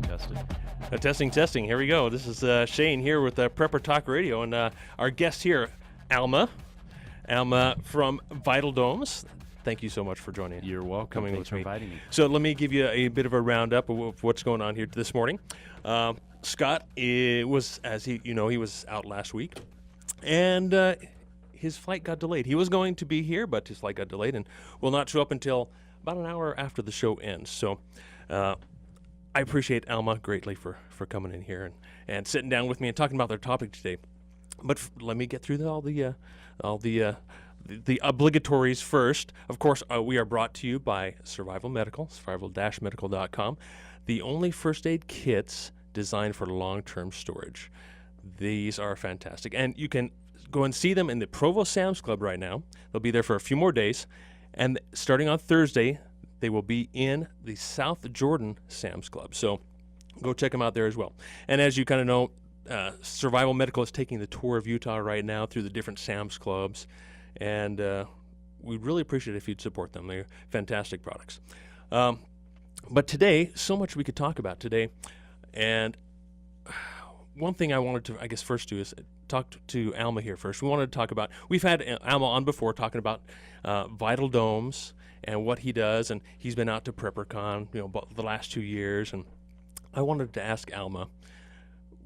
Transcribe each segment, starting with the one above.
Testing. Testing. Here we go. This is Shane here with Prepper Talk Radio, and our guest here, Alma from Vital Domes. Thank you so much for joining. You're welcome. Coming Thanks for inviting me. So let me give you a bit of a roundup of what's going on here this morning. Scott was, as he was out last week, and his flight got delayed. He was going to be here, but his flight got delayed and will not show up until about an hour after the show ends. So I appreciate Alma greatly for coming in here and sitting down with me and talking about their topic today. But let me get through all the obligatories first. Of course, we are brought to you by Survival Medical, survival-medical.com, the only first aid kits designed for long-term storage. These are fantastic. And you can go and see them in the Provo Sam's Club right now. They'll be there for a few more days. And starting on Thursday, they will be in the South Jordan Sam's Club. So go check them out there as well. And as you kind of know, Survival Medical is taking the tour of Utah right now through the different Sam's Clubs. And we'd really appreciate it if you'd support them. They're fantastic products. But today, so much we could talk about today. And one thing I wanted to, I guess, first do is talk to Alma here first. We wanted to talk about, we've had Alma on before talking about Vital Domes and what he does, and he's been out to PrepperCon, the last 2 years. And I wanted to ask Alma,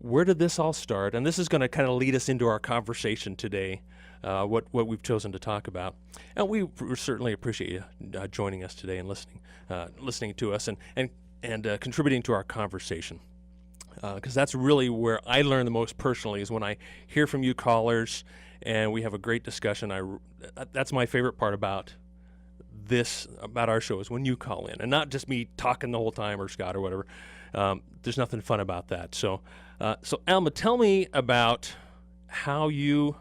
where did this all start? And this is going to kind of lead us into our conversation today, what we've chosen to talk about. And we certainly appreciate you joining us today and listening to us and contributing to our conversation. Because that's really where I learn the most personally, is when I hear from you callers and we have a great discussion. That's my favorite part about our show, is when you call in and not just me talking the whole time, or Scott or whatever. There's nothing fun about that. So Alma, tell me about how you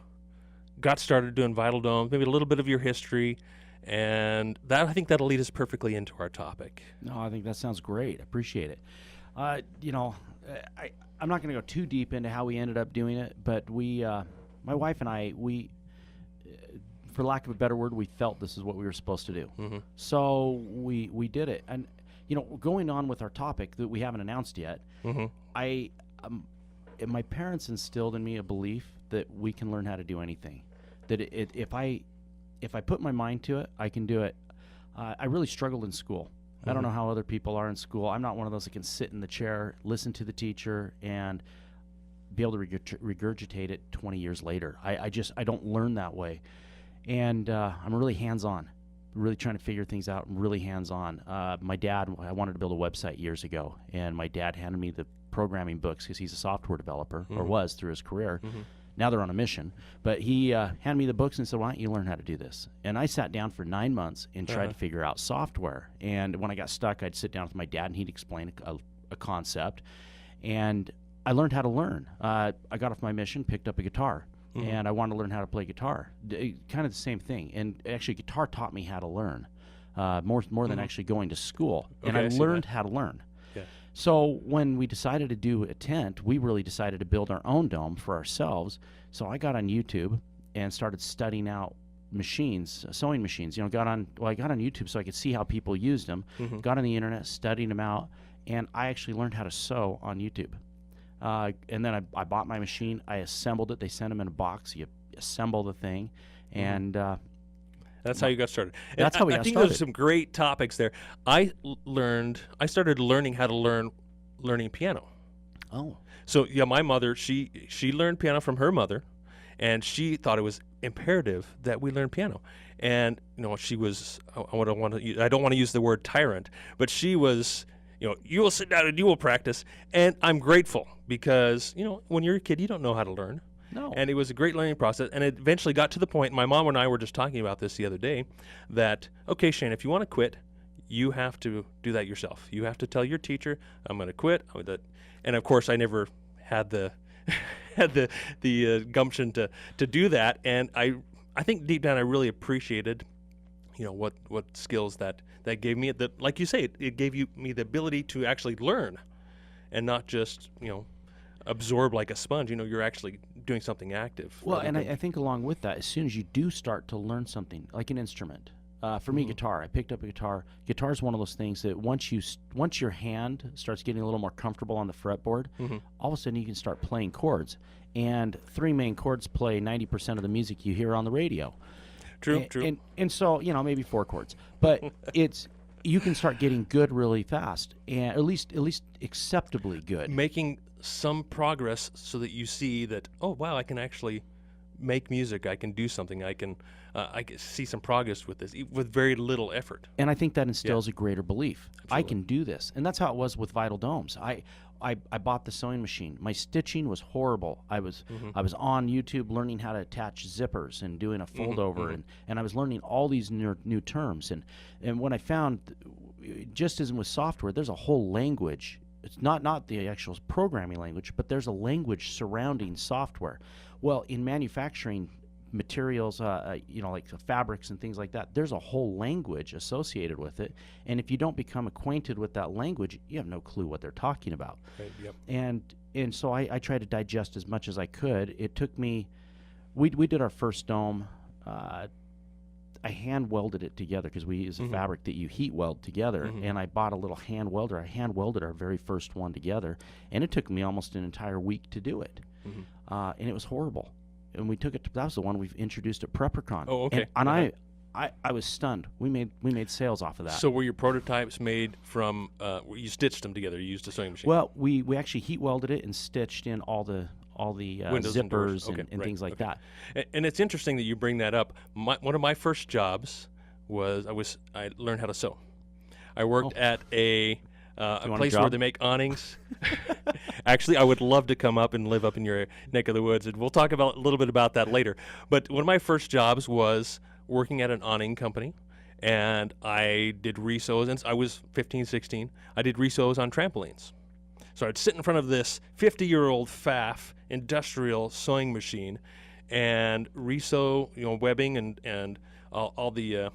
got started doing Vital Domes, maybe a little bit of your history, and I think that'll lead us perfectly into our topic. No, I think that sounds great. Appreciate it. I'm not going to go too deep into how we ended up doing it, but my wife and I, for lack of a better word, we felt this is what we were supposed to do. Mm-hmm. So we did it. And, going on with our topic that we haven't announced yet, mm-hmm. My parents instilled in me a belief that we can learn how to do anything. That if I put my mind to it, I can do it. I really struggled in school. I don't know how other people are in school. I'm not one of those that can sit in the chair, listen to the teacher, and be able to regurgitate it 20 years later. I don't learn that way. And I'm really hands-on, really trying to figure things out. I'm really hands-on. My dad, I wanted to build a website years ago, and my dad handed me the programming books because he's a software developer, or was through his career. Mm-hmm. Now they're on a mission. But he handed me the books and said, why don't you learn how to do this? And I sat down for 9 months and tried to figure out software. And when I got stuck, I'd sit down with my dad and he'd explain a concept. And I learned how to learn. I got off my mission, picked up a guitar, and I wanted to learn how to play guitar. Kind of the same thing. And actually, guitar taught me how to learn, more than actually going to school. Okay, and I learned how to learn. Yeah. So when we decided to do a tent, we really decided to build our own dome for ourselves. So I got on YouTube and started studying out machines, sewing machines. I got on YouTube so I could see how people used them. Mm-hmm. Got on the internet, studied them out, and I actually learned how to sew on YouTube. And then I bought my machine. I assembled it. They sent them in a box. You assemble the thing, and that's how you got started. That's how we got started. I think there's some great topics there. I started learning how to learning piano. Oh. So yeah, my mother, she learned piano from her mother, and she thought it was imperative that we learn piano. And she was, I don't want to use the word tyrant, but she was, you will sit down and you will practice. And I'm grateful because when you're a kid, you don't know how to learn. No. And it was a great learning process, and it eventually got to the point, my mom and I were just talking about this the other day, that, okay, Shane, if you want to quit, you have to do that yourself. You have to tell your teacher, I'm going to quit. And of course, I never had the gumption to do that. And I think deep down I really appreciated, what skills that gave me. That, like you say, it gave me the ability to actually learn, and not just absorb like a sponge. You're actually doing something active. Well, and I think along with that, as soon as you do start to learn something, like an instrument, For me, guitar. I picked up a guitar. Guitar is one of those things that once your hand starts getting a little more comfortable on the fretboard, all of a sudden you can start playing chords. And 3 main chords play 90% of the music you hear on the radio. True. And so, maybe 4 chords. But you can start getting good really fast, and at least acceptably good. Making some progress so that you see that, oh wow, I can actually make music. I can do something. I can see some progress with this with very little effort. And I think that instills a greater belief. Absolutely. I can do this, and that's how it was with Vital Domes. I bought the sewing machine. My stitching was horrible. I was on YouTube learning how to attach zippers and doing a fold over, and I was learning all these new terms. And when I found, just as with software, there's a whole language. It's not the actual programming language, but there's a language surrounding software. Well, in manufacturing materials, like fabrics and things like that, there's a whole language associated with it. And if you don't become acquainted with that language, you have no clue what they're talking about. Right, yep. And so I tried to digest as much as I could. It took me, we did our first dome. I hand welded it together because we use a fabric that you heat weld together. And I bought a little hand welder. I hand welded our very first one together, and it took me almost an entire week to do it. And it was horrible. And we took it. That was the one we've introduced at PrepperCon. Oh, okay. And I was stunned. We made sales off of that. So were your prototypes made from? You stitched them together. You used a sewing machine. Well, we actually heat welded it and stitched in all the Windows zippers and, and things like that. And it's interesting that you bring that up. One of my first jobs was I learned how to sew. I worked at a place where they make awnings. Actually, I would love to come up and live up in your neck of the woods, and we'll talk a little bit about that later. But one of my first jobs was working at an awning company, and I did resews. And I was 15, 16. I did resews on trampolines. So I'd sit in front of this 50-year-old FAF industrial sewing machine and resew, webbing and all the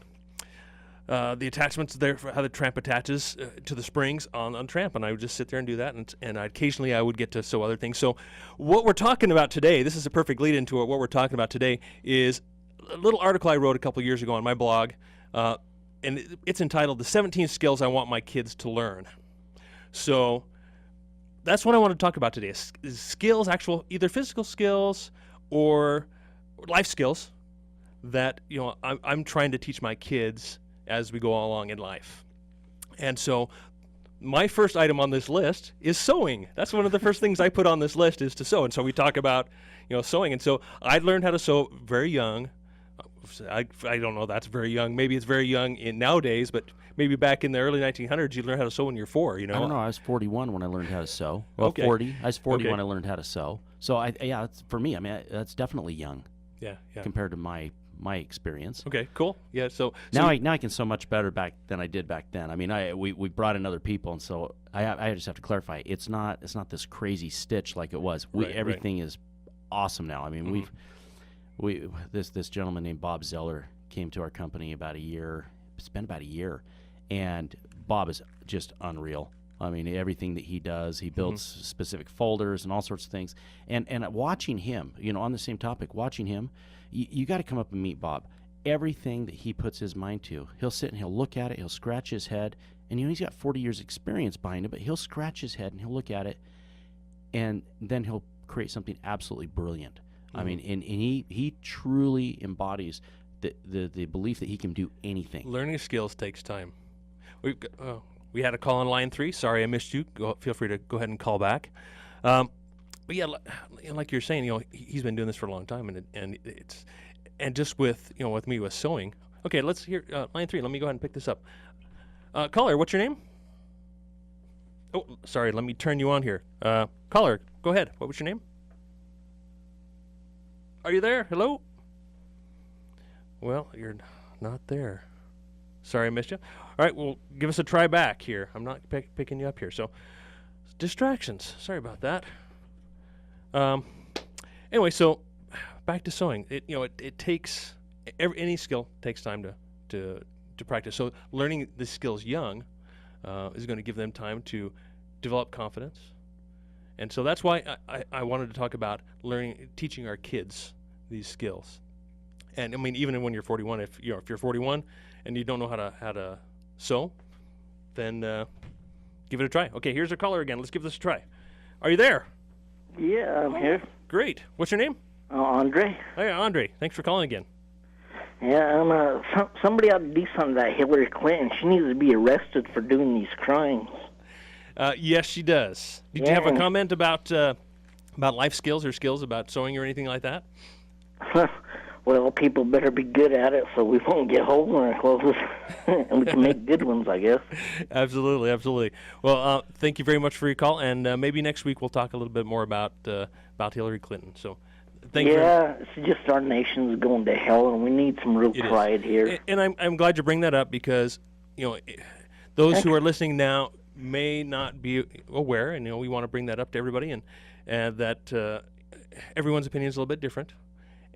attachments there for how the tramp attaches to the springs on tramp, and I would just sit there and do that, and occasionally I would get to sew other things. So what we're talking about today, this is a perfect lead into it. What we're talking about today is a little article I wrote a couple years ago on my blog, and it's entitled "The 17 Skills I Want My Kids to Learn." So that's what I want to talk about today, is skills, actual either physical skills or life skills that I'm trying to teach my kids as we go along in life. And so my first item on this list is sewing. That's one of the first things I put on this list, is to sew. And so we talk about sewing. And so I learned how to sew very young. I don't know, that's very young. Maybe it's very young nowadays, but maybe back in the early 1900s, you learned how to sew when you're 4, I don't know. I was 41 when I learned how to sew. Well, Okay. 40. I was 40 Okay. when I learned how to sew. So that's, for me, that's definitely young Yeah. compared to my experience. Okay, cool. Yeah, so Now I can sew much better back than I did back then. I mean, we brought in other people, and so I just have to clarify. It's not this crazy stitch like it was. Right. Everything is awesome now. I mean, this gentleman named Bob Zeller came to our company about a year. It's been about a year, and Bob is just unreal. I mean, everything that he does, he builds specific folders and all sorts of things. And watching him, on the same topic, watching him, you got to come up and meet Bob. Everything that he puts his mind to, he'll sit and he'll look at it, he'll scratch his head, and he's got 40 years experience behind him, but he'll scratch his head and he'll look at it, and then he'll create something absolutely brilliant. I mean, and he truly embodies the belief that he can do anything. learning skills takes time. We had a call on line 3. Sorry I missed you. Feel free to go ahead and call back. But yeah, like you're saying, he's been doing this for a long time, and just with with me with sewing. Okay, let's hear line 3. Let me go ahead and pick this up. Caller, what's your name? Oh, sorry. Let me turn you on here. Caller, go ahead. What was your name? Are you there? Hello? Well, you're not there. Sorry I missed you. All right, well, give us a try back here. I'm not picking you up here. So, distractions. Sorry about that. Anyway, so back to sewing. It takes any skill takes time to practice. So learning the skills young is going to give them time to develop confidence. And so that's why I wanted to talk about teaching our kids these skills. And I mean, even when you're 41, if you're 41 and you don't know how to sew, then give it a try. Okay, here's our caller again. Let's give this a try. Are you there? Yeah, I'm here. Great. What's your name? Andre. Hey, Andre. Thanks for calling again. Yeah, somebody ought to do something to that Hillary Clinton. She needs to be arrested for doing these crimes. Yes, she does. Did you have a comment about life skills or skills about sewing or anything like that? Well, people better be good at it so we won't get holes in our clothes, and we can make good ones, I guess. Absolutely, absolutely. Well, thank you very much for your call, and maybe next week we'll talk a little bit more about Hillary Clinton. So, thank you. Yeah, it's just our nation's going to hell, and we need some real pride here. And I'm glad you bring that up because those who are listening now may not be aware, and we want to bring that up to everybody, and that everyone's opinion is a little bit different,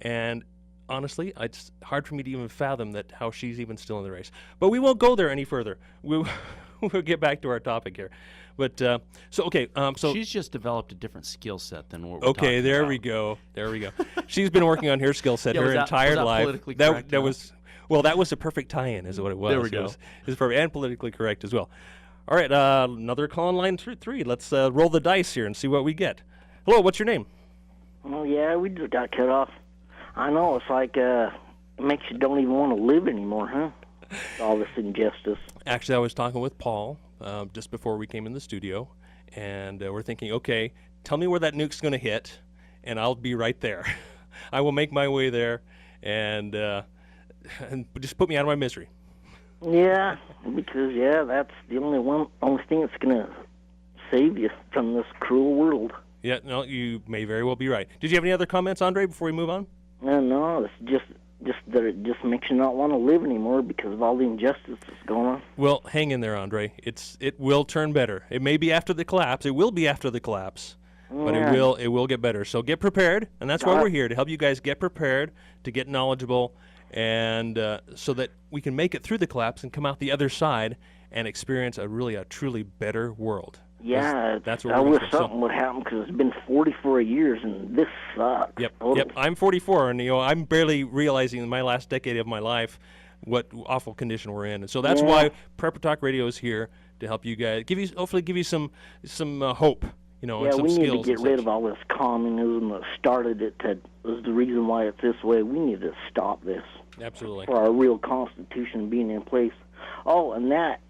and honestly, it's hard for me to even fathom that how she's even still in the race. But we won't go there any further. We'll get back to our topic here. But so she's just developed a different skill set than what we're talking okay. There about. we go. There we go. She's been working on her skill set her entire life. That was a perfect tie-in, is what it was. There we go. It was perfect and politically correct as well. All right, another call on line 3. Let's roll the dice here and see what we get. Hello, what's your name? Oh yeah, we just got cut off. I know, it's like it makes you don't even want to live anymore, huh? All this injustice. Actually, I was talking with Paul just before we came in the studio, and we're thinking, okay, tell me where that nuke's going to hit, and I'll be right there. I will make my way there, and just put me out of my misery. Yeah, because that's the only thing that's going to save you from this cruel world. Yeah, no, you may very well be right. Did you have any other comments, Andre, before we move on? No, it's just that it just makes you not want to live anymore because of all the injustice that's going on. Well, hang in there, Andre. It will turn better. It may be after the collapse. It will be after the collapse, but it will get better. So get prepared, and that's why we're here, to help you guys get prepared, to get knowledgeable, and so that we can make it through the collapse and come out the other side and experience a truly better world. Yeah, that's what I wish something would happen because it's been 44 years and this sucks. Yep. I'm 44, and I'm barely realizing in my last decade of my life what awful condition we're in, and so that's why Prepper Talk Radio is here to help you guys, hopefully give you some hope, and some we need skills. To get rid of all this communism that started it. That was the reason why it's this way. We need to stop this. Absolutely. For our real Constitution being in place. Oh, and that.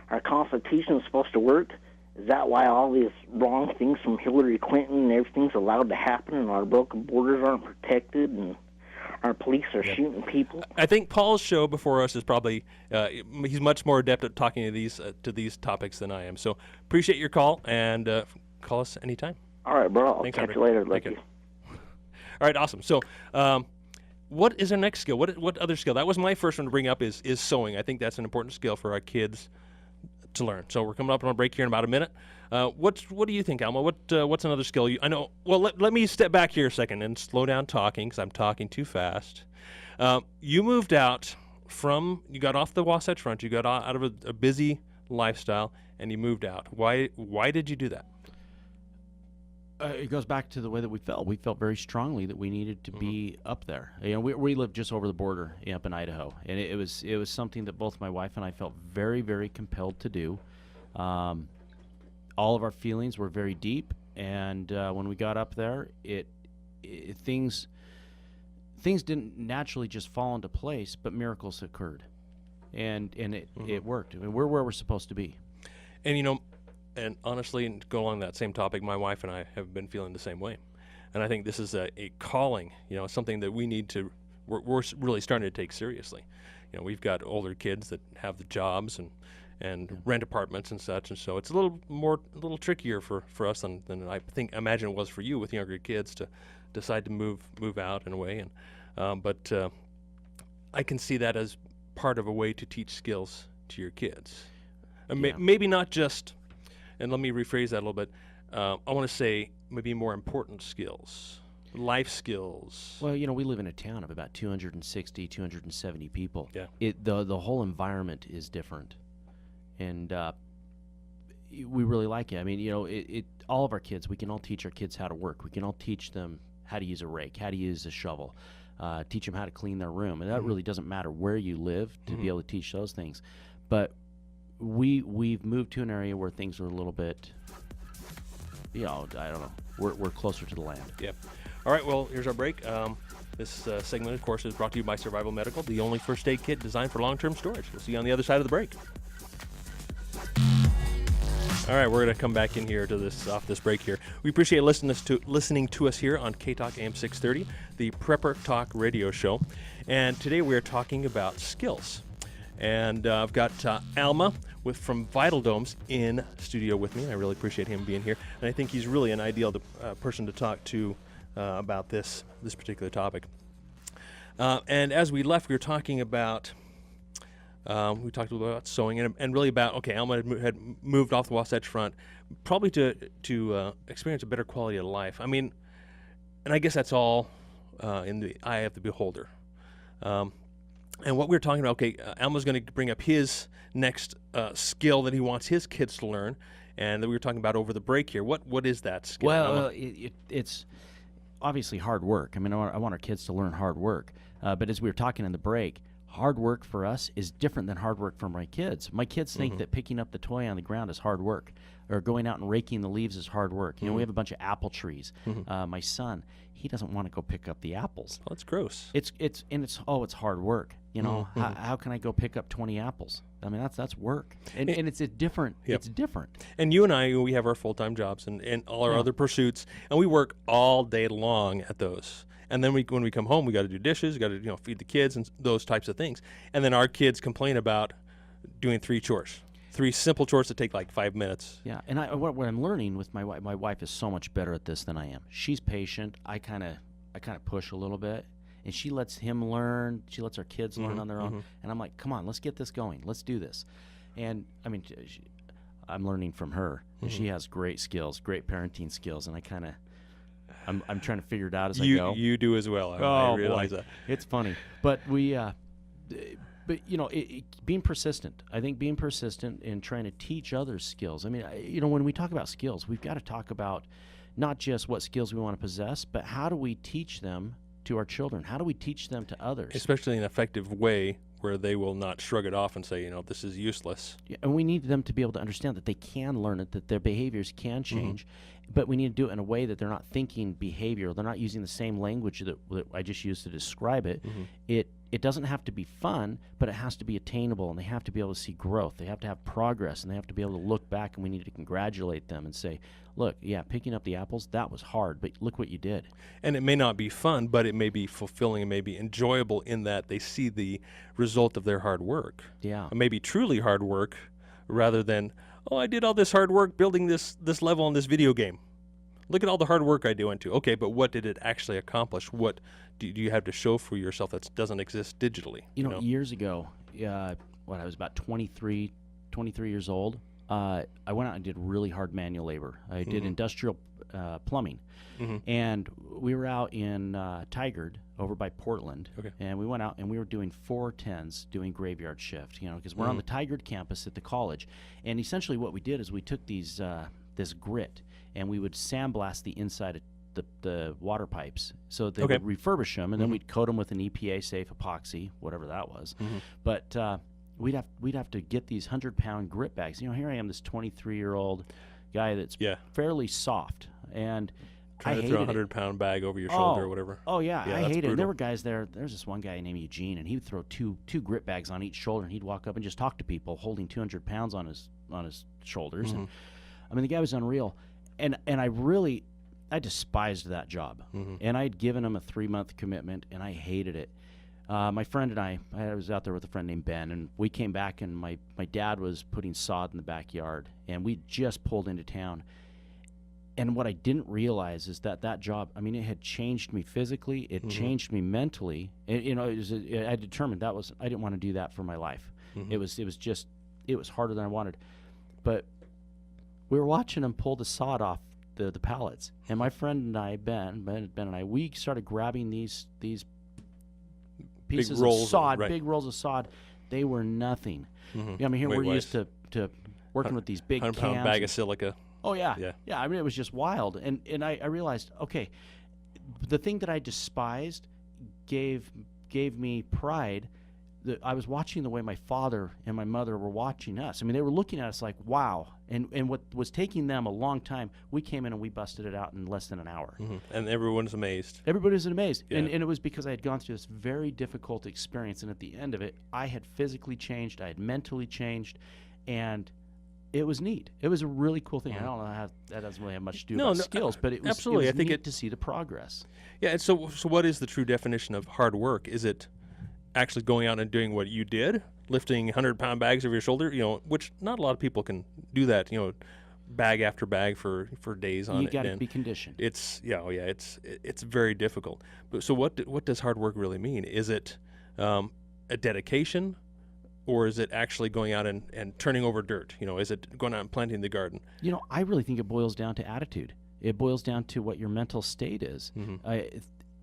Our Constitution is supposed to work. Is that why all these wrong things from Hillary Clinton and everything's allowed to happen, and our broken borders aren't protected, and our police are shooting people? I think Paul's show before us is probably he's much more adept at talking to these topics than I am. So appreciate your call, and call us anytime. All right, bro. I'll Thanks, catch Andre. you later. Love you. All right, awesome. So. What is our next skill? What other skill? That was my first one to bring up is sewing. I think that's an important skill for our kids to learn. So we're coming up on a break here in about a minute. What do you think, Alma? What's another skill? I know. Well, let me step back here a second and slow down talking because I'm talking too fast. You moved out you got off the Wasatch Front. You got out of a busy lifestyle, and you moved out. Why did you do that? It goes back to the way that we felt. We felt very strongly that we needed to be up there. We lived just over the border up in Idaho, and it was something that both my wife and I felt very, very compelled to do. All of our feelings were very deep, and when we got up there, things didn't naturally just fall into place, but miracles occurred, and it worked. I mean, we're where we're supposed to be. And honestly, and go along that same topic, my wife and I have been feeling the same way. And I think this is a calling, something that we need to, we're really starting to take seriously. We've got older kids that have the jobs and rent apartments and such, and so it's a little trickier for us than I imagine it was for you with younger kids to decide to move out in a way. But I can see that as part of a way to teach skills to your kids. Maybe not just. And let me rephrase that a little bit. I want to say maybe more important skills, life skills. Well, we live in a town of about 260, 270 people. Yeah. The whole environment is different, and we really like it. I mean, all of our kids, we can all teach our kids how to work. We can all teach them how to use a rake, how to use a shovel. teach them how to clean their room. And that really doesn't matter where you live to be able to teach those things. But we've moved to an area where things are a little bit, I don't know, we're closer to the land. Yep. All right, well, here's our break. This segment, of course, is brought to you by Survival Medical, the only first aid kit designed for long-term storage. We'll see you on the other side of the break. All right, we're going to come back in here to off this break here. We appreciate listening to us here on K-Talk AM 630, the Prepper Talk radio show. And today we're talking about skills. And I've got Alma from Vital Domes in studio with me. I really appreciate him being here. And I think he's really an ideal person to talk to about this particular topic. And as we left, we were talking about we talked a little bit about sewing and really about, okay, Alma had moved off the Wasatch Front probably to experience a better quality of life. I mean, and I guess that's all in the eye of the beholder. And what we were talking about, okay, Alma's going to bring up his next skill that he wants his kids to learn, and that we were talking about over the break here. What is that skill? Well, it's obviously hard work. I mean, I want our kids to learn hard work. But as we were talking in the break, hard work for us is different than hard work for my kids. My kids think that picking up the toy on the ground is hard work, or going out and raking the leaves is hard work. You know, we have a bunch of apple trees. My son, he doesn't want to go pick up the apples. Well, that's gross. It's hard work. You know, how can I go pick up 20 apples? I mean, that's work, and it's different. Yep. It's different. And you and I, we have our full-time jobs and all our other pursuits, and we work all day long at those. And then when we come home, we got to do dishes, we got to feed the kids and those types of things. And then our kids complain about doing 3 chores, 3 simple chores that take like 5 minutes. Yeah, and what I'm learning with my wife is so much better at this than I am. She's patient. I kind of push a little bit, and she lets him learn. She lets our kids learn on their own. And I'm like, come on, let's get this going. Let's do this. And I mean, I'm learning from her. And she has great skills, great parenting skills, and I'm trying to figure it out as I go. You do as well. I realize that. It's funny, but being persistent. I think being persistent in trying to teach others skills. I mean, when we talk about skills, we've got to talk about not just what skills we want to possess, but how do we teach them to our children? How do we teach them to others? Especially in an effective way where they will not shrug it off and say, this is useless. Yeah, and we need them to be able to understand that they can learn it, that their behaviors can change, but we need to do it in a way that they're not thinking behavior. They're not using the same language that I just used to describe it. It doesn't have to be fun, but it has to be attainable, and they have to be able to see growth. They have to have progress, and they have to be able to look back, and we need to congratulate them and say, look, yeah, picking up the apples, that was hard, but look what you did. And it may not be fun, but it may be fulfilling and may be enjoyable in that they see the result of their hard work. Yeah. It may be truly hard work rather than, I did all this hard work building this level in this video game. Look at all the hard work I went to. Okay, but what did it actually accomplish? What do you have to show for yourself that doesn't exist digitally? Years ago, I was about 23 years old, I went out and did really hard manual labor. I did industrial plumbing. And we were out in Tigard over by Portland. Okay. And we went out and we were doing 410s doing graveyard shift, because we're on the Tigard campus at the college. And essentially what we did is we took these this grit and we would sandblast the inside of the water pipes so they would refurbish them, and then we'd coat them with an EPA safe epoxy, whatever that was. But we'd have to get these 100-pound grit bags. Here I am, this 23-year-old guy that's fairly soft, and I hated throw a 100-pound bag over your shoulder or whatever. Oh yeah, I hated it. And there were guys there. There's this one guy named Eugene, and he would throw two grit bags on each shoulder, and he'd walk up and just talk to people holding 200 pounds on his shoulders. And I mean, the guy was unreal, and I despised that job. And I'd given him a 3-month commitment, and I hated it. My friend and I was out there with a friend named Ben, and we came back, and my dad was putting sod in the backyard, and we just pulled into town. And what I didn't realize is that job, I mean, it had changed me physically, it changed me mentally. I determined I didn't want to do that for my life. It was harder than I wanted. But we were watching him pull the sod off the pallets, and my friend and I, Ben and I, we started grabbing these pieces of sod, big rolls of sod. They were nothing. I mean, here we're used to working with these big 100-pound bag of silica. Oh yeah. I mean, it was just wild, and I realized, okay, the thing that I despised gave me pride. I was watching the way my father and my mother were watching us. I mean, they were looking at us like, wow. And what was taking them a long time, we came in and we busted it out in less than an hour. And everyone's amazed. Everybody was amazed. Yeah. And it was because I had gone through this very difficult experience. And at the end of it, I had physically changed. I had mentally changed. And it was neat. It was a really cool thing. I don't know how that doesn't really have much to do with skills, but it was, absolutely. it was I think neat to see the progress. Yeah, and so what is the true definition of hard work? Is it actually going out and doing what you did, lifting 100-pound bags over your shoulder, which not a lot of people can do that, bag after bag for days on it. You got to be conditioned. It's it's very difficult. But so what does hard work really mean? Is it a dedication, or is it actually going out and turning over dirt? Is it going out and planting the garden? I really think it boils down to attitude. It boils down to what your mental state is.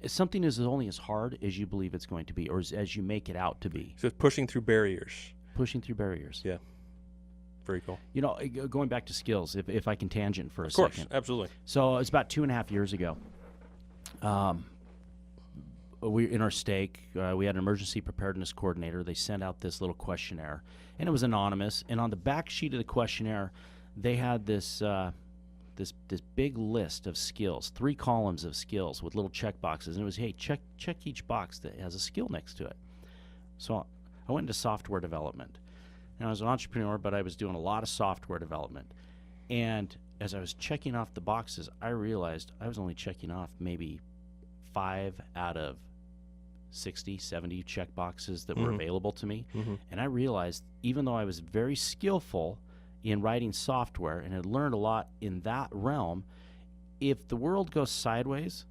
Something is only as hard as you believe it's going to be, or as you make it out to be. So it's pushing through barriers. Pushing through barriers. Yeah. Very cool. Going back to skills, if I can tangent for a second. Of second. course, absolutely. So it's about 2.5 years ago. We in our stake, we had an emergency preparedness coordinator. They sent out this little questionnaire, and it was anonymous. And on the back sheet of the questionnaire, they had this big list of skills, 3 columns of skills with little check boxes, and it was, hey, check each box that has a skill next to it. So I went into software development. And I was an entrepreneur, but I was doing a lot of software development. And as I was checking off the boxes, I realized I was only checking off maybe 5 out of 60, 70 check boxes that were available to me. And I realized, even though I was very skillful in writing software and had learned a lot in that realm, if the world goes sideways,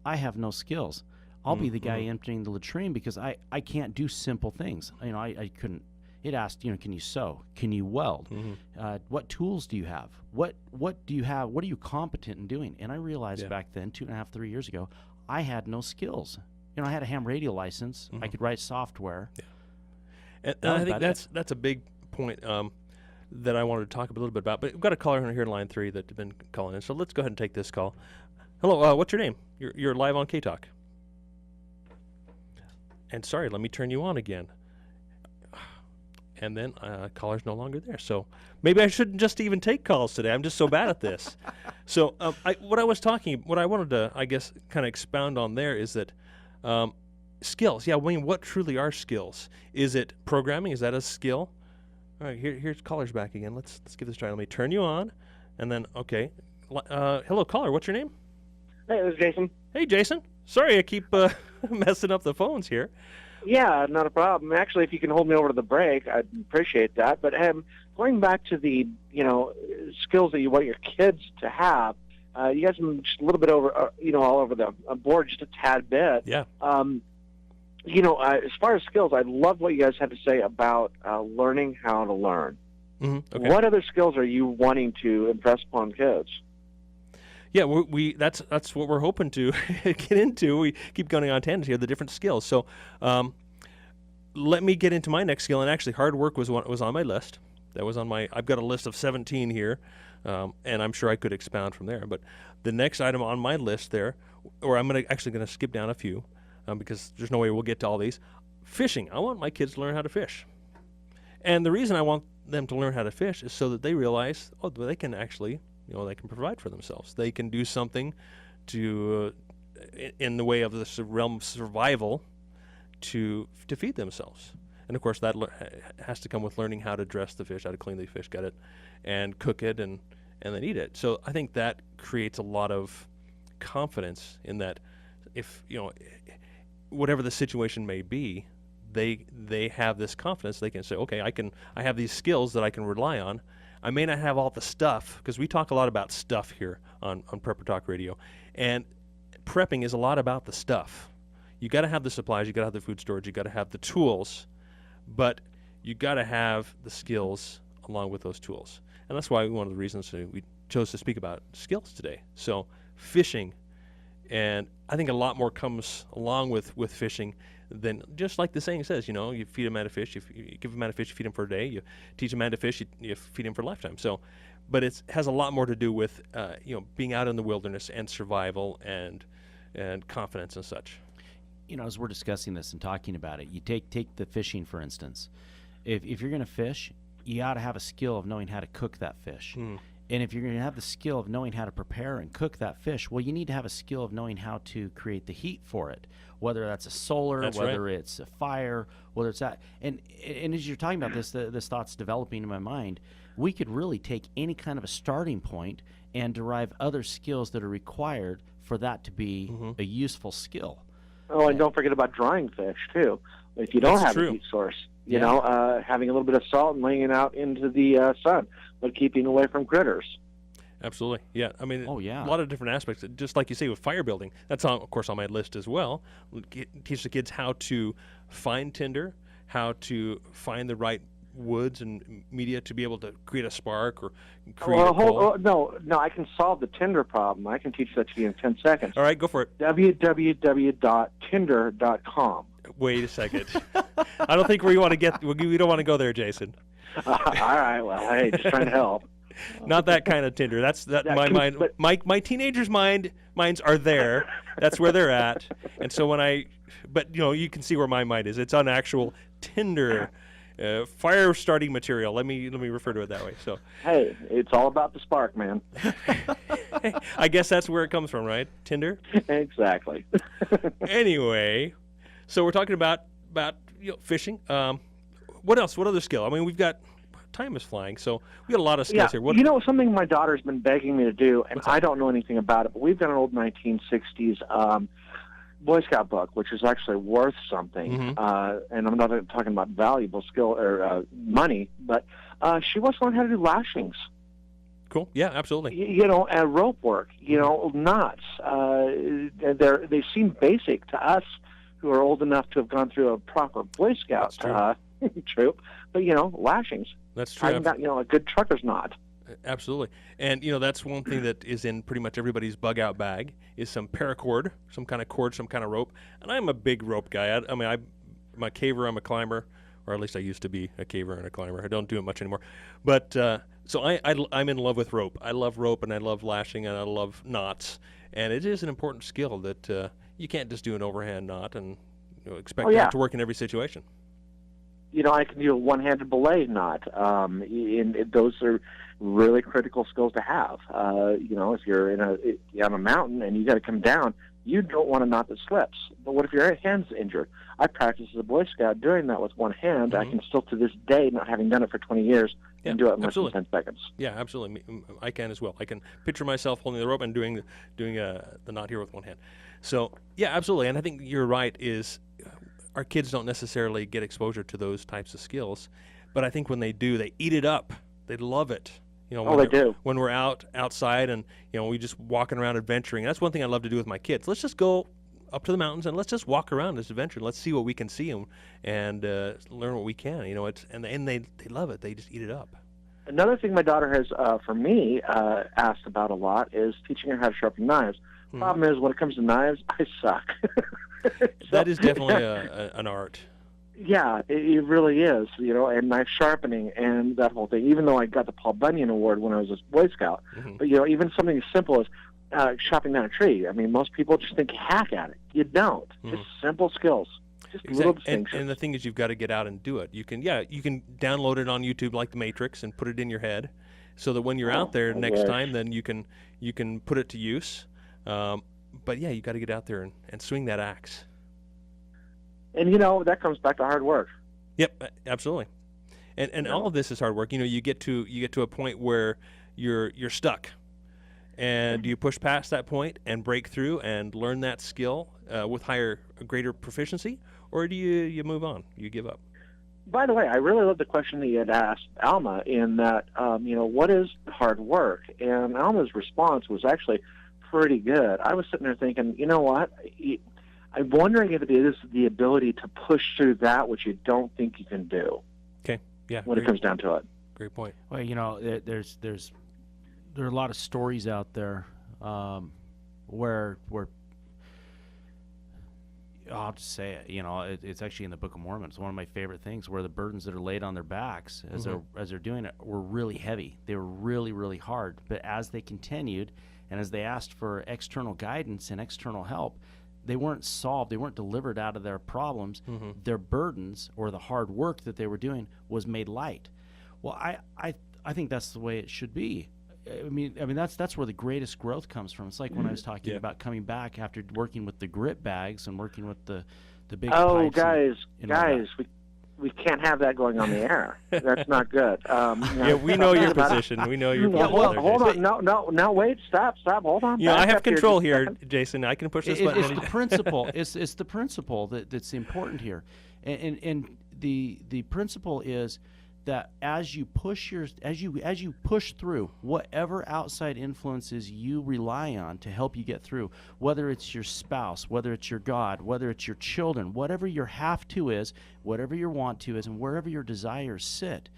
I have no skills. I'll be the guy emptying the latrine because I can't do simple things. I couldn't. It asked, can you sew? Can you weld? What tools do you have? What do you have? What are you competent in doing? And I realized back then, 2.5, 3 years ago, I had no skills. I had a ham radio license. I could write software. Yeah. And I think that's a big point that I wanted to talk a little bit about. But we've got a caller here in line 3 that's been calling in. So let's go ahead and take this call. Hello, what's your name? You're live on K-Talk. And sorry, let me turn you on again. And then caller's no longer there. So maybe I shouldn't just even take calls today. I'm just so bad at this. So what I wanted to, I guess, kind of expound on there is that skills. Yeah, Wayne, what truly are skills? Is it programming? Is that a skill? All right, here's caller's back again. Let's give this a try. Let me turn you on. And then, okay. Hello, caller. What's your name? Hey, this is Jason. Hey, Jason. Sorry I keep messing up the phones here. Yeah, not a problem. Actually, if you can hold me over to the break, I'd appreciate that. But going back to the, skills that you want your kids to have, you guys have been just a little bit over, all over the board, just a tad bit. Yeah. As far as skills, I love what you guys had to say about learning how to learn. Okay. What other skills are you wanting to impress upon kids? Yeah, that's what we're hoping to get into. We keep going on tangents here, the different skills. So let me get into my next skill. And actually, hard work was on my list. That was on my. I've got a list of 17 here, and I'm sure I could expound from there. But the next item on my list there, or I'm actually going to skip down a few because there's no way we'll get to all these. Fishing. I want my kids to learn how to fish. And the reason I want them to learn how to fish is so that they realize, they can actually. They can provide for themselves. They can do something to, in the way of the realm of survival, to feed themselves. And of course, that has to come with learning how to dress the fish, how to clean the fish, gut it, and cook it, and then eat it. So I think that creates a lot of confidence in that, if whatever the situation may be, they have this confidence. They can say, okay, I have these skills that I can rely on. I may not have all the stuff, because we talk a lot about stuff here on Prepper Talk Radio, and prepping is a lot about the stuff. You got to have the supplies, you got to have the food storage, you got to have the tools, but you got to have the skills along with those tools. And that's why one of the reasons we chose to speak about skills today. So fishing, and I think a lot more comes along with fishing than just like the saying says, you feed a man a fish, you give a man a fish, you feed him for a day, you teach a man to fish, you feed him for a lifetime. So, but it has a lot more to do with, being out in the wilderness and survival and confidence and such. as we're discussing this and talking about it, you take the fishing, for instance. If you're going to fish, you got to have a skill of knowing how to cook that fish. And if you're going to have the skill of knowing how to prepare and cook that fish, well, you need to have a skill of knowing how to create the heat for it, whether that's a solar, whether it's a fire, whether it's that. And as you're talking about this thought's developing in my mind, we could really take any kind of a starting point and derive other skills that are required for that to be a useful skill. Oh, and don't forget about drying fish, too. If you don't have a heat source, you know, having a little bit of salt and laying it out into the sun, but keeping away from critters. Absolutely. Yeah. I mean, a lot of different aspects. Just like you say with fire building, that's of course on my list as well. Teach the kids how to find tinder, how to find the right woods and media to be able to create a spark or create a coal. No, I can solve the tinder problem. I can teach that to you in 10 seconds. All right, go for it. www.tinder.com. Wait a second. I don't think we don't want to go there, Jason. All right. Well, hey, just trying to help. Not that kind of Tinder. My mind. My teenagers' minds are there. That's where they're at. And so but you can see where my mind is. It's on actual Tinder, fire starting material. Let me refer to it that way. So. Hey, it's all about the spark, man. I guess that's where it comes from, right? Tinder. Exactly. Anyway, so we're talking about fishing. What else? What other skill? I mean, we've got. Time is flying, so we got a lot of skills here. Something my daughter's been begging me to do, and I don't know anything about it, but we've got an old 1960s Boy Scout book, which is actually worth something, and I'm not talking about valuable skill or money, but she wants to learn how to do lashings. Cool. Yeah, absolutely. And rope work, knots. They seem basic to us who are old enough to have gone through a proper Boy Scout troop, but, lashings. That's true. I've got, a good trucker's knot. Absolutely. And, that's one thing that is in pretty much everybody's bug-out bag is some paracord, some kind of cord, some kind of rope. And I'm a big rope guy. I'm a caver, I'm a climber, or at least I used to be a caver and a climber. I don't do it much anymore. But so I'm in love with rope. I love rope, and I love lashing, and I love knots. And it is an important skill that you can't just do an overhand knot and expect that to work in every situation. I can do a one-handed belay knot. Those are really critical skills to have. If you're on a mountain and you got to come down, you don't want a knot that slips. But what if your hand's injured? I practiced as a Boy Scout doing that with one hand. I can still, to this day, not having done it for 20 years, and do it in less than 10 seconds. Yeah, absolutely. I can as well. I can picture myself holding the rope and doing the knot here with one hand. So, yeah, absolutely. And I think you're right is our kids don't necessarily get exposure to those types of skills, but I think when they do, they eat it up. They love it. They do. When we're outside and we just walking around adventuring. That's one thing I love to do with my kids. Let's just go up to the mountains and let's just walk around this adventure. Let's see what we can see and learn what we can. And they love it. They just eat it up. Another thing my daughter has, for me, asked about a lot is teaching her how to sharpen knives. Problem is, when it comes to knives, I suck. That is definitely an art. Yeah, it really is, and knife sharpening and that whole thing, even though I got the Paul Bunyan Award when I was a Boy Scout. But, even something as simple as chopping down a tree. I mean, most people just think you hack at it. You don't. Just simple skills. Just little distinctions. And the thing is, you've got to get out and do it. You can download it on YouTube like The Matrix and put it in your head so that when you're out there next time, then you can put it to use. But yeah, you got to get out there and swing that axe. And that comes back to hard work. Yep, absolutely. And all of this is hard work. You get to a point where you're stuck, and do you push past that point and break through and learn that skill with greater proficiency, or do you move on? You give up? By the way, I really love the question that you had asked Alma in that what is hard work? And Alma's response was actually pretty good. I was sitting there thinking, what? I'm wondering if it is the ability to push through that which you don't think you can do. Okay. Yeah. When it comes down to it. Great point. Well, there are a lot of stories out there where I'll just say it. It's actually in the Book of Mormon. It's one of my favorite things where the burdens that are laid on their backs as they're doing it were really heavy. They were really, really hard. But as they continued and as they asked for external guidance and external help, they weren't solved, they weren't delivered out of their problems. Their burdens or the hard work that they were doing was made light. Well, I think that's the way it should be. I mean that's where the greatest growth comes from. It's like when I was talking about coming back after working with the grit bags and working with the big Oh, pipes guys, we can't have that going on the air. That's not good. Yeah, we know your position. We know your position. Well, there, hold Jason. on. No, wait. Stop. Hold on. You know, I Back have up control just a here, second. Jason. I can push this It's button. the principle. It's the principle that's important here, and the principle is that as you push through whatever outside influences you rely on to help you get through, whether it's your spouse, whether it's your God, whether it's your children, whatever your have to is, whatever your want to is, and wherever your desires sit,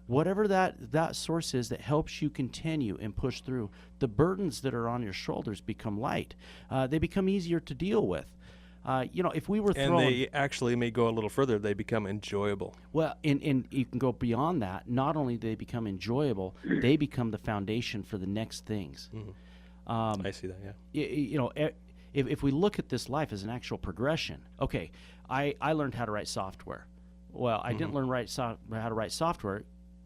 whatever that source is that helps you continue and push through, the burdens that are on your shoulders become light. They become easier to deal with. If we were And they actually may go a little further. They become enjoyable. well, and you can go beyond that. Not only do they become enjoyable, they become the foundation for the next things. I see that, yeah. If we look at this life as an actual progression, okay, I learned how to write software. Well, I didn't learn how to write software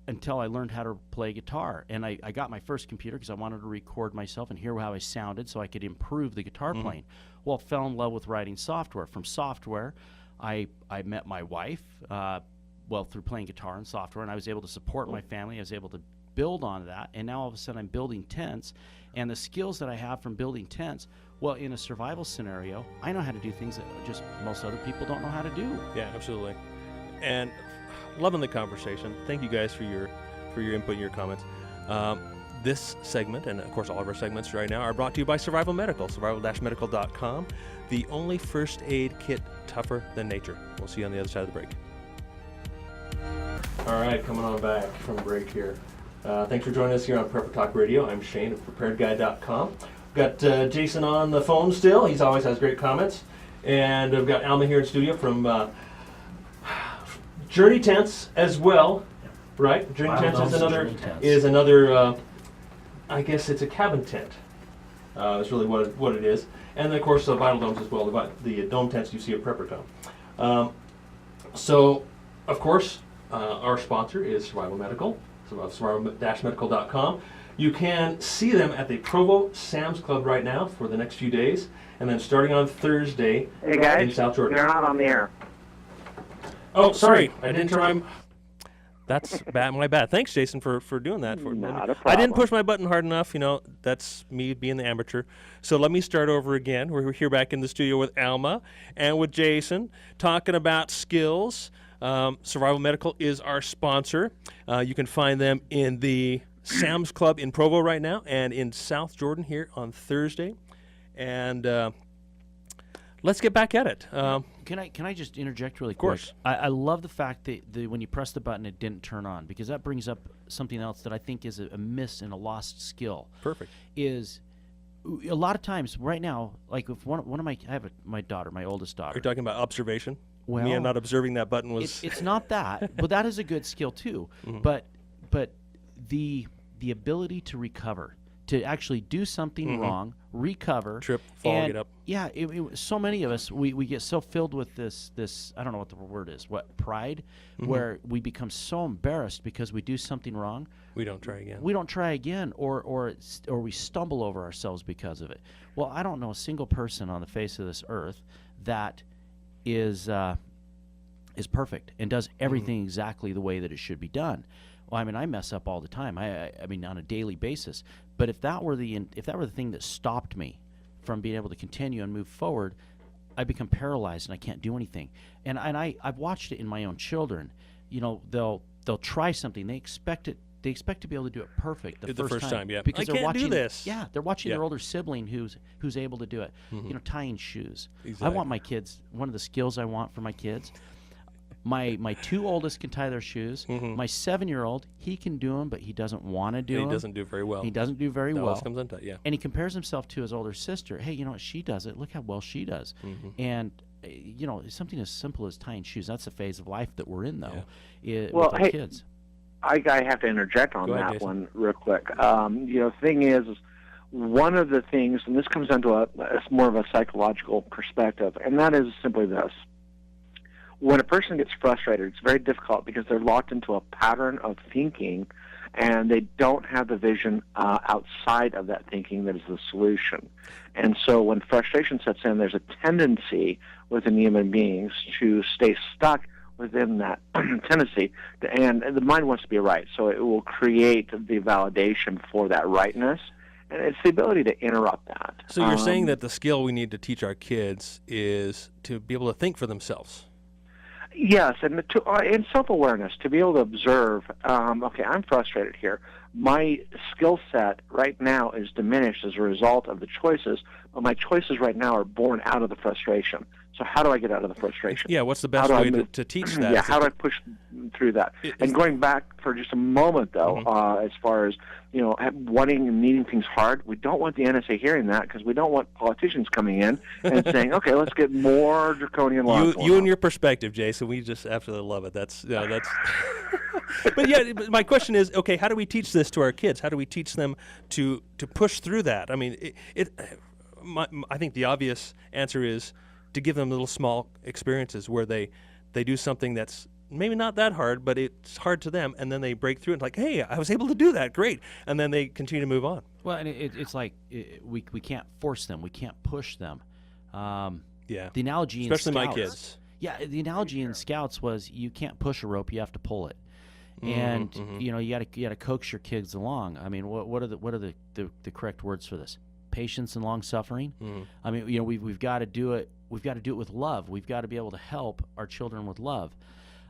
until I learned how to play guitar. And I got my first computer because I wanted to record myself and hear how I sounded so I could improve the guitar playing. Well, fell in love with writing software. From software, I met my wife, through playing guitar and software, and I was able to support my family. I was able to build on that, and now all of a sudden I'm building tents. And the skills that I have from building tents, well, in a survival scenario, I know how to do things that just most other people don't know how to do. Yeah, absolutely. And loving the conversation. Thank you guys for your input and your comments. This segment, and of course all of our segments right now, are brought to you by Survival Medical, survival-medical.com, the only first aid kit tougher than nature. We'll see you on the other side of the break. All right, coming on back from break here. Thanks for joining us here on Prepper Talk Radio. I'm Shane of preparedguy.com. Got Jason on the phone still. He always has great comments. And I've got Alma here in studio from Journey Tents as well, right? Journey Tents is another I guess it's a cabin tent. That's really what it is. And then, of course, vinyl domes as well, the dome tents you see at PrepperCon. So, of course, our sponsor is Survival Medical, survival-medical.com. You can see them at the Provo Sam's Club right now for the next few days, and then starting on Thursday in South Jordan. You're not on the air. Oh, sorry, I didn't turn my... That's my bad. Thanks, Jason, for doing that. Not a problem. I didn't push my button hard enough. That's me being the amateur. So let me start over again. We're here back in the studio with Alma and with Jason, talking about skills. Survival Medical is our sponsor. You can find them in the Sam's Club in Provo right now and in South Jordan here on Thursday. And let's get back at it. Can I just interject really quick? Of course. I love the fact that when you press the button, it didn't turn on, because that brings up something else that I think is a miss and a lost skill. Perfect. Is a lot of times right now, like if one of my, I have my daughter, my oldest daughter. You're talking about observation? Well, me not observing that button was... It's not that, but that is a good skill too. But the ability to recover, to actually do something wrong, recover, Trip, fall, and get up. Yeah, so many of us we get so filled with this I don't know what the word is, pride, where we become so embarrassed because we do something wrong. We don't try again. We don't try again, or we stumble over ourselves because of it. Well, I don't know a single person on the face of this earth that is perfect and does everything exactly the way that it should be done. Well, I mean, I mess up all the time. I mean, on a daily basis. But if that were the thing that stopped me from being able to continue and move forward, I become paralyzed and I can't do anything. And I've watched it in my own children. They'll try something. They expect to be able to do it perfect the first time. Yeah. Because I they're can't watching, do this. Yeah, they're watching their older sibling who's able to do it. Tying shoes. Exactly. I want my kids. One of the skills I want for my kids. My two oldest can tie their shoes. My 7-year-old, he can do them, but he doesn't want to do them. He doesn't do very well. He doesn't do very well. Comes into, yeah. And he compares himself to his older sister. Hey, she does it. Look how well she does. And something as simple as tying shoes. That's a phase of life that we're in, though, with our kids. I have to interject on Go ahead, that Jason. one real quick. Thing is, one of the things, and this comes down to a more of a psychological perspective, and that is simply this. When a person gets frustrated, it's very difficult because they're locked into a pattern of thinking, and they don't have the vision outside of that thinking that is the solution. And so when frustration sets in, there's a tendency within human beings to stay stuck within that tendency, and the mind wants to be right, so it will create the validation for that rightness, and it's the ability to interrupt that. So you're saying that the skill we need to teach our kids is to be able to think for themselves. Yes, and in self-awareness, to be able to observe, okay, I'm frustrated here. My skill set right now is diminished as a result of the choices, but my choices right now are born out of the frustration. So how do I get out of the frustration? Yeah, what's the best way to teach that? Yeah, how do I push through that? And going back for just a moment, though, as far as, wanting and needing things hard, we don't want the NSA hearing that because we don't want politicians coming in and saying, okay, let's get more draconian laws. You and your perspective, Jason, we just absolutely love it. That's. But yeah, my question is, okay, how do we teach this to our kids? How do we teach them to push through that? I mean, I think the obvious answer is to give them little small experiences where they do something that's maybe not that hard, but it's hard to them, and then they break through and like, hey, I was able to do that, great, and then they continue to move on. Well, and it's like we can't force them, we can't push them. Yeah. The analogy especially in Scouts, my kids. Yeah, the analogy in Scouts was you can't push a rope, you have to pull it. And you gotta coax your kids along. I mean, what are the correct words for this? Patience and long suffering. I mean, we've got to do it. We've got to do it with love. We've got to be able to help our children with love.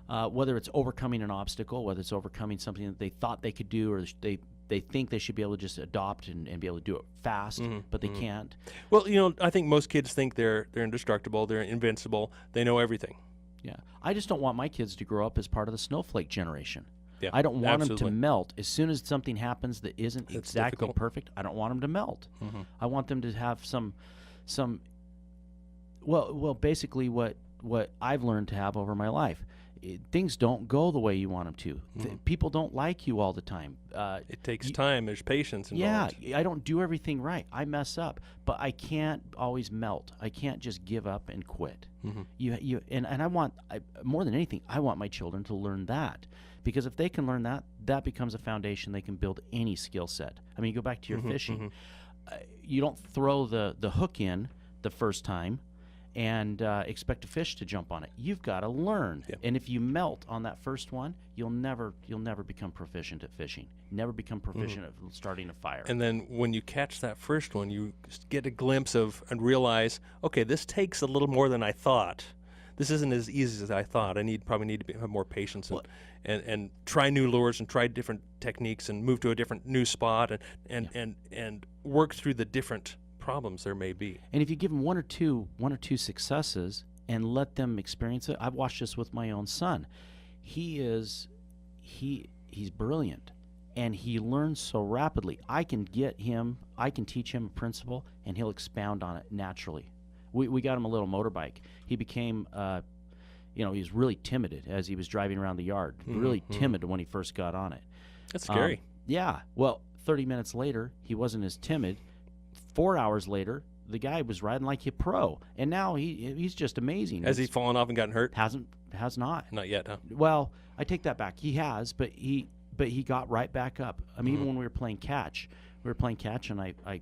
Whether it's overcoming an obstacle, whether it's overcoming something that they thought they could do, or they think they should be able to just adopt and be able to do it fast, but they can't. Well, I think most kids think they're indestructible, they're invincible, they know everything. Yeah, I just don't want my kids to grow up as part of the snowflake generation. Yeah, I don't want absolutely. them to melt. As soon as something happens that isn't exactly difficult. perfect, I don't want them to melt. I want them to have some well, basically what I've learned to have over my life. Things don't go the way you want them to. People don't like you all the time. It takes time. There's patience involved. Yeah, I don't do everything right. I mess up, but I can't always melt. I can't just give up and quit. And I want more than anything, I want my children to learn that, because if they can learn that, that becomes a foundation they can build any skill set. I mean, you go back to your fishing. You don't throw the hook in the first time and expect a fish to jump on it. You've got to learn. Yep. And if you melt on that first one, you'll never become proficient at fishing. Never become proficient at starting a fire. And then when you catch that first one, you get a glimpse of and realize, okay, this takes a little more than I thought. This isn't as easy as I thought. I probably need to have more patience and try new lures and try different techniques and move to a different new spot and work through the different problems there may be. And if you give them one or two successes and let them experience it, I've watched this with my own son. He's brilliant, and he learns so rapidly. I can teach him a principle, and he'll expound on it naturally. We got him a little motorbike. He became, he was really timid as he was driving around the yard. Really timid when he first got on it. That's scary. Yeah. Well, 30 minutes later, he wasn't as timid. 4 hours later, the guy was riding like a pro, and now he's just amazing. Has he fallen off and gotten hurt? Has not. Not yet, huh? Well, I take that back. He has, but he got right back up. I mean, even when we were playing catch, and I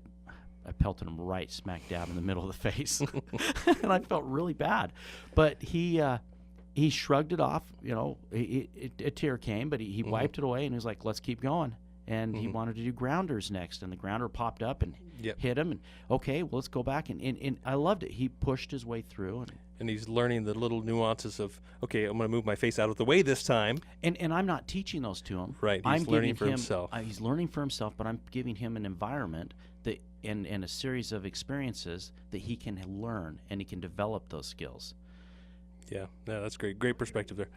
pelted him right smack dab in the middle of the face, and I felt really bad. But he shrugged it off. A tear came, but he wiped it away, and he was like, "Let's keep going." And he wanted to do grounders next, and the grounder popped up and hit him. And okay, well, let's go back. And I loved it. He pushed his way through, and he's learning the little nuances of, okay, I'm going to move my face out of the way this time. And I'm not teaching those to him. Right. He's learning for himself. He's learning for himself, but I'm giving him an environment that and a series of experiences that he can learn, and he can develop those skills. Yeah, that's great. Great perspective there.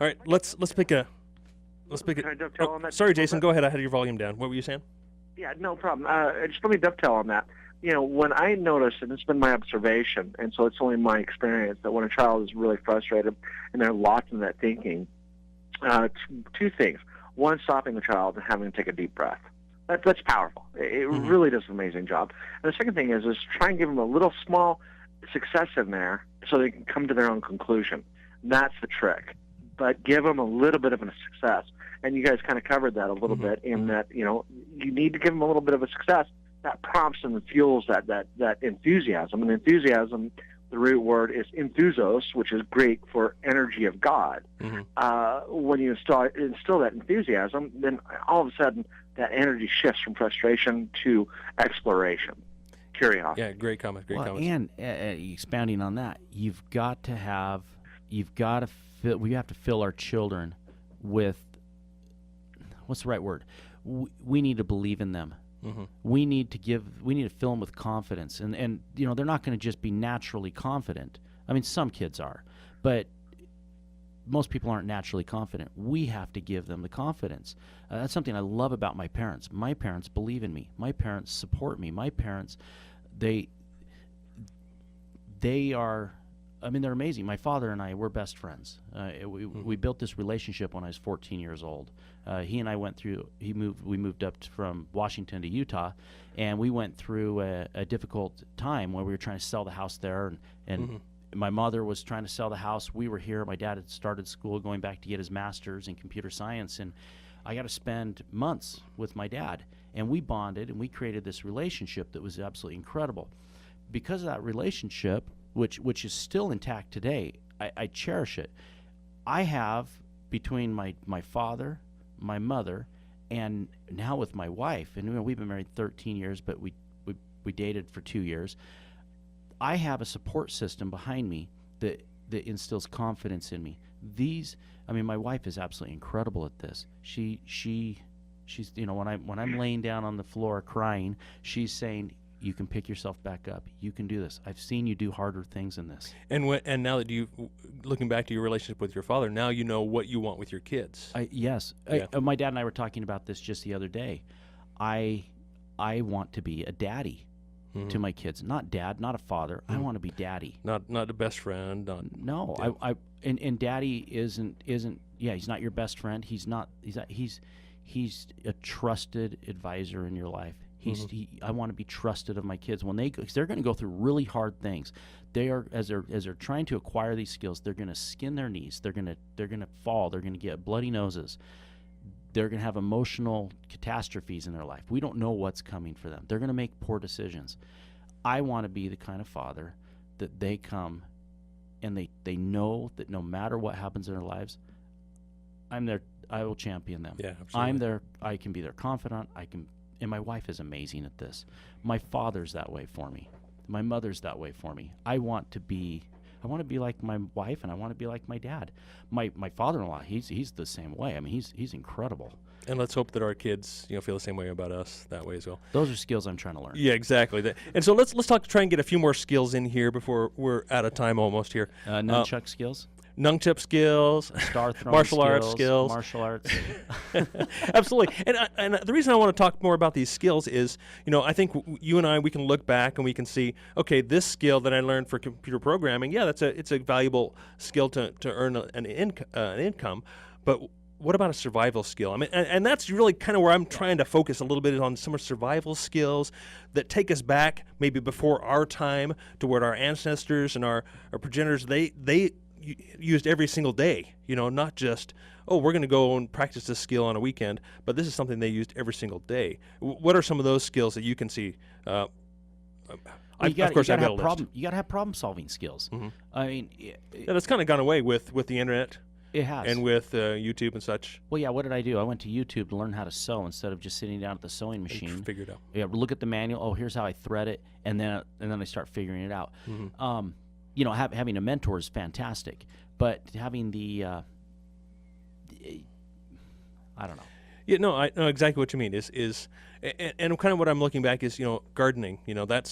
All right, let's pick a. Can I dovetail on that? Sorry, Jason, go ahead. I had your volume down. What were you saying? Yeah, no problem. Just let me dovetail on that. When I notice, and it's been my observation, and so it's only my experience, that when a child is really frustrated and they're locked in that thinking, two things. One, stopping the child and having them take a deep breath. That's powerful. It really does an amazing job. And the second thing is try and give them a little small success in there so they can come to their own conclusion. That's the trick. But give them a little bit of a success. And you guys kind of covered that a little bit in that, you need to give them a little bit of a success. That prompts and fuels that enthusiasm. And enthusiasm, the root word is enthusos, which is Greek for energy of God. When you instill that enthusiasm, then all of a sudden that energy shifts from frustration to exploration, curiosity. Yeah, great comment. Great comment. And expounding on that, we have to fill our children with, what's the right word? We need to believe in them. We need to fill them with confidence, and they're not going to just be naturally confident. I mean, some kids are, but most people aren't naturally confident. We have to give them the confidence. That's something I love about my parents. My parents believe in me. My parents support me. My parents, they are, they're amazing. My father and I, we're best friends. We built this relationship when I was 14 years old. He and I we moved up from Washington to Utah, and we went through a difficult time where we were trying to sell the house there, and my mother was trying to sell the house. We were here. My dad had started school, going back to get his master's in computer science, and I got to spend months with my dad. And we bonded, and we created this relationship that was absolutely incredible. Because of that relationship, which is still intact today, I cherish it. I have, between my father, my mother, and now with my wife, and we've been married 13 years, but we dated for 2 years. I have a support system behind me that instills confidence in me. My wife is absolutely incredible at this. She's when I'm laying down on the floor crying, she's saying, "You can pick yourself back up. You can do this. I've seen you do harder things than this." And now that looking back to your relationship with your father, now you know what you want with your kids. Yes. Yeah. My dad and I were talking about this just the other day. I want to be a daddy to my kids. Not dad, not a father. I want to be daddy. Not a best friend. No, yeah. And daddy isn't. Yeah, he's not your best friend. He's a trusted advisor in your life. I want to be trusted of my kids when because they're going to go through really hard things. They are as they're trying to acquire these skills. They're going to skin their knees. They're going to fall. They're going to get bloody noses. They're going to have emotional catastrophes in their life. We don't know what's coming for them. They're going to make poor decisions. I want to be the kind of father that they come and they know that no matter what happens in their lives, I'm there. I will champion them. Yeah, absolutely. I can be their confidant. And my wife is amazing at this. My father's that way for me. My mother's that way for me. I want to be like my wife, and I want to be like my dad. My father-in-law, he's the same way. He's incredible. And let's hope that our kids, feel the same way about us that way as well. Those are skills I'm trying to learn. Yeah, exactly. And so let's try and get a few more skills in here before we're out of time almost here. Nunchuck skills. Nunchuck skills, star throwing martial arts skills. Martial arts. Absolutely. And the reason I want to talk more about these skills is, I think you and I, we can look back and we can see, okay, this skill that I learned for computer programming, yeah, it's a valuable skill to earn an income, but what about a survival skill? And that's really kind of where I'm trying to focus a little bit on some survival skills that take us back maybe before our time to where our ancestors and our progenitors, they used every single day, not just, we're going to go and practice this skill on a weekend, but this is something they used every single day. What are some of those skills that you can see? You got to have problem-solving skills. That's kind of gone away with the internet. It has. And with YouTube and such. Well, yeah, what did I do? I went to YouTube to learn how to sew instead of just sitting down at the sewing machine. Figure it out. Yeah, look at the manual. Oh, here's how I thread it, and then I start figuring it out. Having a mentor is fantastic, but having the I don't know. Yeah, no, I know exactly what you mean. And kind of what I'm looking back is, gardening. That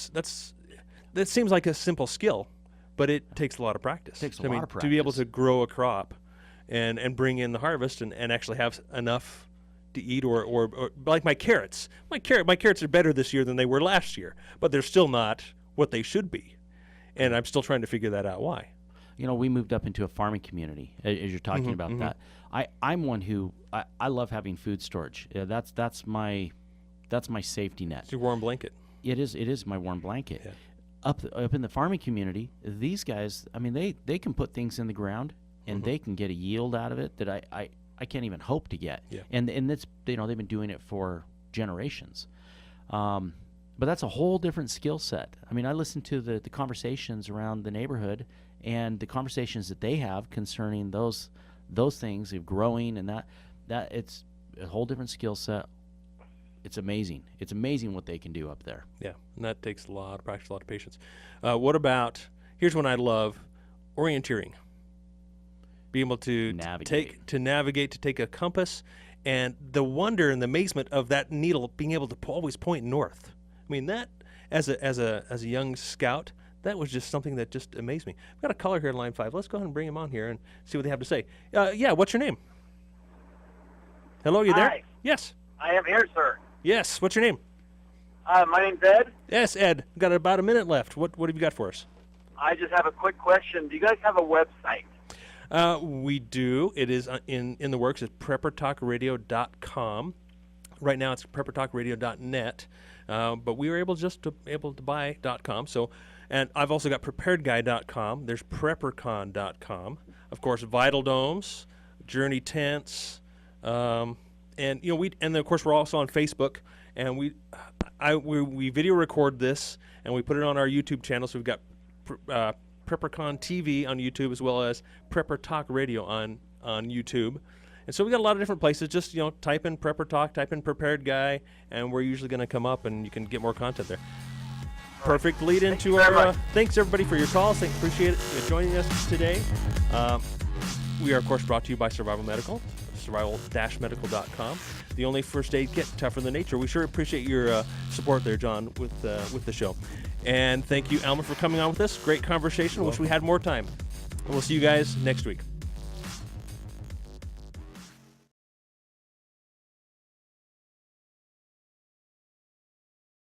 seems like a simple skill, but it takes a lot of practice. It takes a lot of practice to be able to grow a crop, and bring in the harvest and actually have enough to eat, or like my carrots. My carrots are better this year than they were last year, but they're still not what they should be. And I'm still trying to figure that out. Why? We moved up into a farming community, as you're talking about that. I'm one who I love having food storage. That's my that's my safety net. It's your warm blanket. It is my warm blanket. Yeah. Up in the farming community, these guys, I mean, they can put things in the ground and they can get a yield out of it that I can't even hope to get. Yeah. And it's, they've been doing it for generations. But that's a whole different skill set. I mean, I listen to the conversations around the neighborhood and the conversations that they have concerning those things of growing, and that it's a whole different skill set. It's amazing. It's amazing what they can do up there. Yeah, and that takes a lot of practice, a lot of patience. What about, here's one I love, orienteering. Being able to navigate, to take a compass, and the wonder and the amazement of that needle being able to always point north. I mean, that, as a young scout, that was just something that just amazed me. We've got a caller here in line 5. Let's go ahead and bring him on here and see what they have to say. Yeah, what's your name? Hello, you there? Hi. Yes. I am here, sir. Yes, what's your name? My name's Ed. Yes, Ed. We've got about a minute left. What have you got for us? I just have a quick question. Do you guys have a website? We do. It is in the works. It's preppertalkradio.com. Right now it's preppertalkradio.net, but we were able to buy .com. So, and I've also got preparedguy.com. There's preppercon.com. Of course, Vital Domes, Journey Tents, and of course we're also on Facebook, and we video record this and we put it on our YouTube channel. So we've got PrepperCon TV on YouTube, as well as Prepper Talk Radio on YouTube. And so we got a lot of different places. Just type in Prepper Talk, type in Prepared Guy, and we're usually going to come up, and you can get more content there. Perfect lead into our. Thanks everybody for your calls. Appreciate it joining us today. We are of course brought to you by Survival Medical, survival-medical.com. The only first aid kit tougher than nature. We sure appreciate your support there, John, with the show. And thank you, Alma, for coming on with us. Great conversation. Wish we had more time. And we'll see you guys next week.